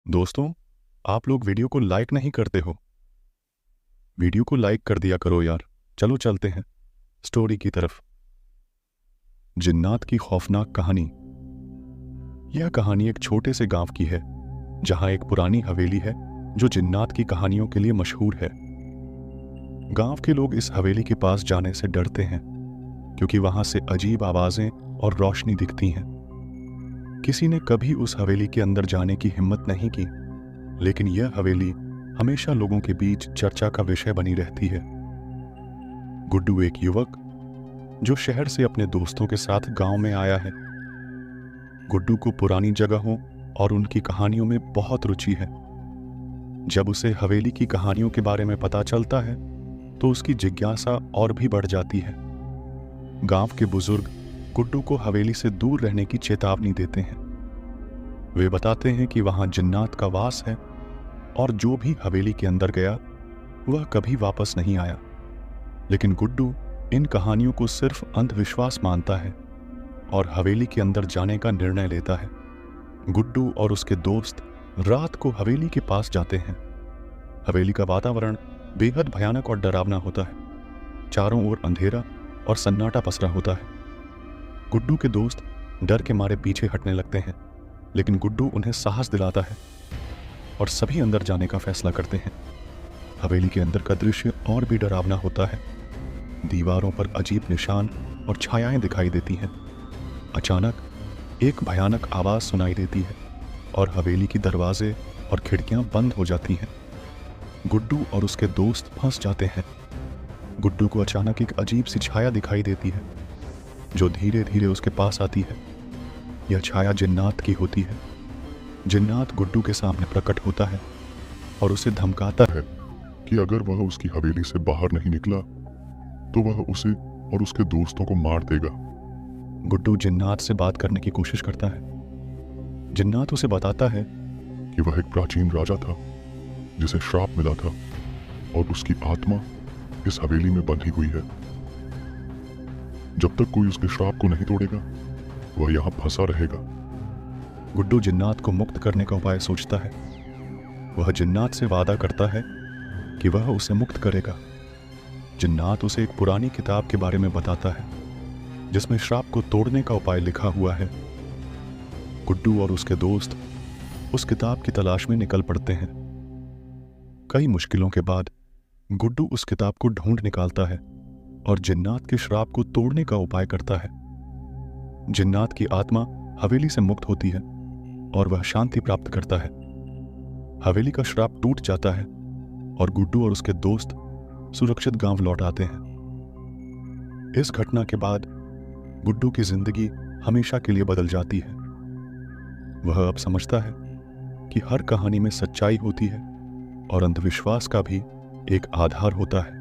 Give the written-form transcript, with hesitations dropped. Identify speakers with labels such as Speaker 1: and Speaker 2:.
Speaker 1: दोस्तों, आप लोग वीडियो को लाइक नहीं करते हो। वीडियो को लाइक कर दिया करो यार। चलो चलते हैं स्टोरी की तरफ। जिन्नात की खौफनाक कहानी। यह कहानी एक छोटे से गांव की है जहां एक पुरानी हवेली है जो जिन्नात की कहानियों के लिए मशहूर है। गांव के लोग इस हवेली के पास जाने से डरते हैं क्योंकि वहां से अजीब आवाजें और रोशनी दिखती हैं। किसी ने कभी उस हवेली के अंदर जाने की हिम्मत नहीं की, लेकिन यह हवेली हमेशा लोगों के बीच चर्चा का विषय बनी रहती है। गुड्डू एक युवक जो शहर से अपने दोस्तों के साथ गांव में आया है। गुड्डू को पुरानी जगहों और उनकी कहानियों में बहुत रुचि है। जब उसे हवेली की कहानियों के बारे में पता चलता है तो उसकी जिज्ञासा और भी बढ़ जाती है। गांव के बुजुर्ग गुड्डू को हवेली से दूर रहने की चेतावनी देते हैं। वे बताते हैं कि वहां जिन्नात का वास है और जो भी हवेली के अंदर गया वह कभी वापस नहीं आया। लेकिन गुड्डू इन कहानियों को सिर्फ अंधविश्वास मानता है और हवेली के अंदर जाने का निर्णय लेता है। गुड्डू और उसके दोस्त रात को हवेली के पास जाते हैं। हवेली का वातावरण बेहद भयानक और डरावना होता है। चारों ओर अंधेरा और सन्नाटा पसरा होता है। गुड्डू के दोस्त डर के मारे पीछे हटने लगते हैं, लेकिन गुड्डू उन्हें साहस दिलाता है और सभी अंदर जाने का फैसला करते हैं। हवेली के अंदर का दृश्य और भी डरावना होता है। दीवारों पर अजीब निशान और छायाएं दिखाई देती हैं। अचानक एक भयानक आवाज सुनाई देती है और हवेली की दरवाजे और खिड़कियां बंद हो जाती हैं। गुड्डू और उसके दोस्त फंस जाते हैं। गुड्डू को अचानक एक अजीब सी छाया दिखाई देती है जो धीरे धीरे उसके पास आती है। यह छाया जिन्नात की होती है। जिन्नात गुड्डू के सामने प्रकट होता है और उसे धमकाता है
Speaker 2: कि अगर वह उसकी हवेली से बाहर नहीं निकला तो वह उसे और उसके दोस्तों को मार देगा।
Speaker 1: गुड्डू जिन्नात से बात करने की कोशिश करता है। जिन्नात उसे बताता है
Speaker 2: कि वह एक प्राचीन राजा था जिसे श्राप मिला था और उसकी आत्मा इस हवेली में बंधी हुई है। जब तक कोई उसके श्राप को नहीं तोड़ेगा वह यहाँ फंसा रहेगा।
Speaker 1: गुड्डू जिन्नात को मुक्त करने का उपाय सोचता है। वह जिन्नात से वादा करता है कि वह उसे मुक्त करेगा। जिन्नात उसे एक पुरानी किताब के बारे में बताता है जिसमें श्राप को तोड़ने का उपाय लिखा हुआ है। गुड्डू और उसके दोस्त उस किताब की तलाश में निकल पड़ते हैं। कई मुश्किलों के बाद गुड्डू उस किताब को ढूंढ निकालता है और जिन्नात के श्राप को तोड़ने का उपाय करता है। जिन्नात की आत्मा हवेली से मुक्त होती है और वह शांति प्राप्त करता है। हवेली का श्राप टूट जाता है और गुड्डू और उसके दोस्त सुरक्षित गांव लौट आते हैं। इस घटना के बाद गुड्डू की जिंदगी हमेशा के लिए बदल जाती है। वह अब समझता है कि हर कहानी में सच्चाई होती है और अंधविश्वास का भी एक आधार होता है।